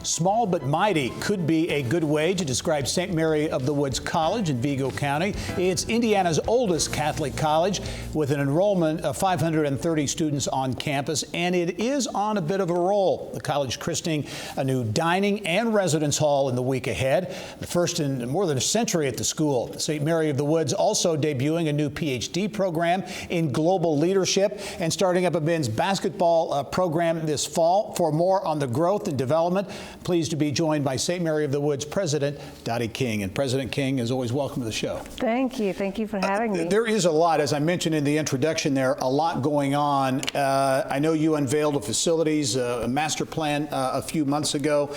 Small but mighty could be a good way to describe St. Mary of the Woods College in Vigo County. It's Indiana's oldest Catholic college with an enrollment of 530 students on campus, and it is on a bit of a roll. The college christening a new dining and residence hall in the week ahead, the first in more than a century at the school. St. Mary of the Woods also debuting a new Ph.D. program in global leadership and starting up a men's basketball program this fall. For more on the growth and development, pleased to be joined by St. Mary of the Woods President Dottie King. And President King is always welcome to the show. Thank you. Thank you for having me. There is a lot, as I mentioned in the introduction there, a lot going on. I know you unveiled a facilities, a master plan a few months ago.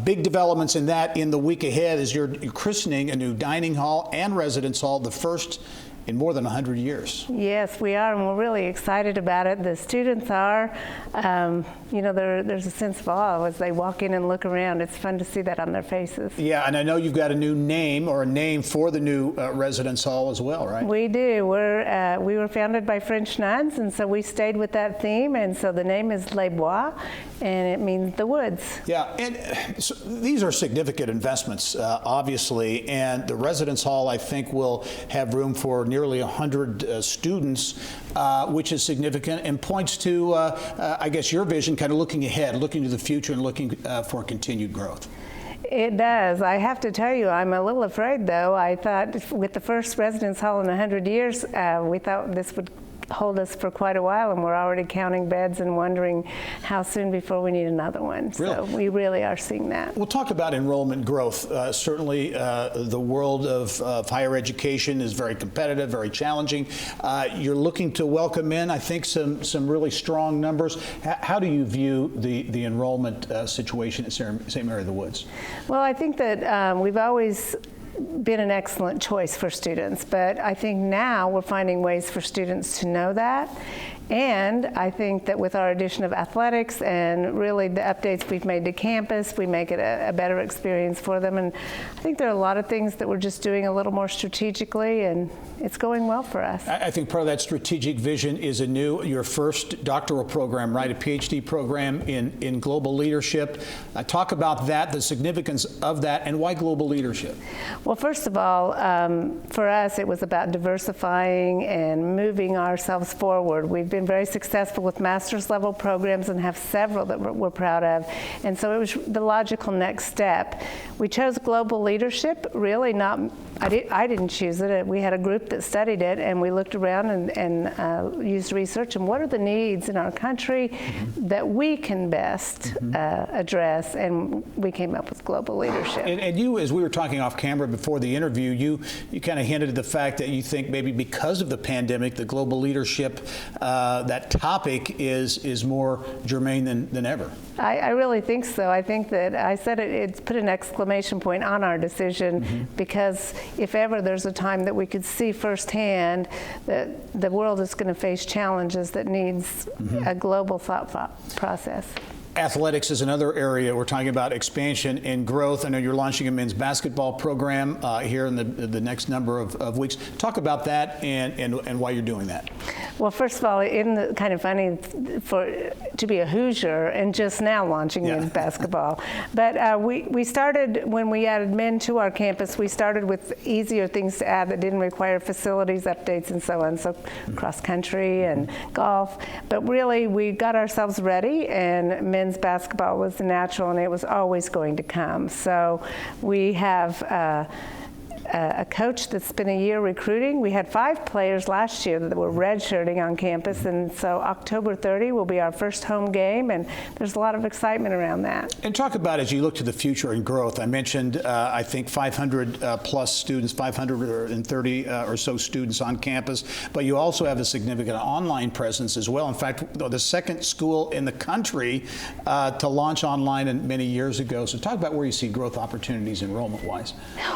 Big developments in that in the week ahead as you're christening a new dining hall and residence hall, the first in more than 100 years. Yes, we are, and we're really excited about it. The students are. There's a sense of awe as they walk in and look around. It's fun to see that on their faces. Yeah, and I know you've got a new name or a name for the new residence hall as well, right? We do. We were founded by French nuns, and so we stayed with that theme, and so the name is Les Bois, and it means the woods. Yeah, and so these are significant investments, obviously, and the residence hall, I think, will have room for nearly 100 students, which is significant and points to, I guess, your vision, kind of looking ahead, looking to the future and looking for continued growth. It does. I have to tell you, I'm a little afraid, though. I thought with the first residence hall in 100 years, we thought this would hold us for quite a while, and we're already counting beds and wondering how soon before we need another one. Really? So we really are seeing that. We'll talk about enrollment growth. Certainly the world of higher education is very competitive, very challenging. You're looking to welcome in, I think, some really strong numbers. How do you view the enrollment situation at St. Mary of the Woods? Well, I think that we've always been an excellent choice for students, but I think now we're finding ways for students to know that. And I think that with our addition of athletics and really the updates we've made to campus, we make it a better experience for them. And I think there are a lot of things that we're just doing a little more strategically, and it's going well for us. I think part of that strategic vision is your first doctoral program, right? A Ph.D. program in global leadership. Talk about that, the significance of that, and why global leadership? Well, first of all, for us, it was about diversifying and moving ourselves forward. We've been very successful with master's level programs and have several that we're proud of. And so it was the logical next step. We chose global leadership, really not, I didn't choose it. We had a group that studied it, and we looked around and used research and what are the needs in our country that we can best address, and we came up with global leadership. And you, as we were talking off camera before the interview, you kind of hinted at the fact that you think maybe because of the pandemic, the global leadership, that topic is more germane than ever. I really think so. I think that I said it's put an exclamation point on our decision because if ever there's a time that we could see firsthand that the world is going to face challenges that needs a global thought process. Athletics is another area. We're talking about expansion and growth. I know you're launching a men's basketball program here in the next number of weeks. Talk about that and why you're doing that. Well, first of all, it's kind of funny to be a Hoosier and just now launching men's basketball. But we started, when we added men to our campus, we started with easier things to add that didn't require facilities updates and so on, so cross country and golf. But really, we got ourselves ready, and men's basketball was natural, and it was always going to come. So we have a coach that's spent a year recruiting. We had 5 players last year that were redshirting on campus, and so October 30 will be our first home game, and there's a lot of excitement around that. And talk about as you look to the future and growth. I mentioned, I think 500 plus students, 530 or so students on campus, but you also have a significant online presence as well. In fact, the second school in the country to launch online many years ago. So talk about where you see growth opportunities enrollment-wise.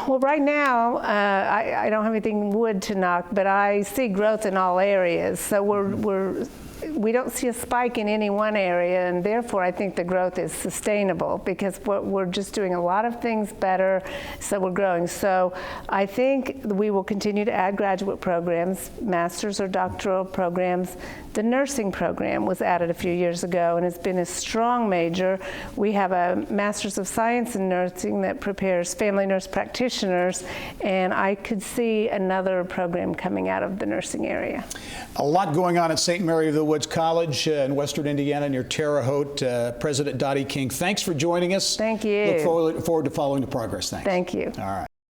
Well, right now, I don't have anything wood to knock, but I see growth in all areas. So we're we don't see a spike in any one area, and therefore I think the growth is sustainable because we're just doing a lot of things better, so we're growing. So I think we will continue to add graduate programs, master's or doctoral programs. The nursing program was added a few years ago, and it's been a strong major. We have a Master's of Science in Nursing that prepares family nurse practitioners, and I could see another program coming out of the nursing area. A lot going on at St. Mary of the Woods College in Western Indiana near Terre Haute. President Dottie King, thanks for joining us. Thank you. Look forward to following the progress. Thanks. Thank you. All right.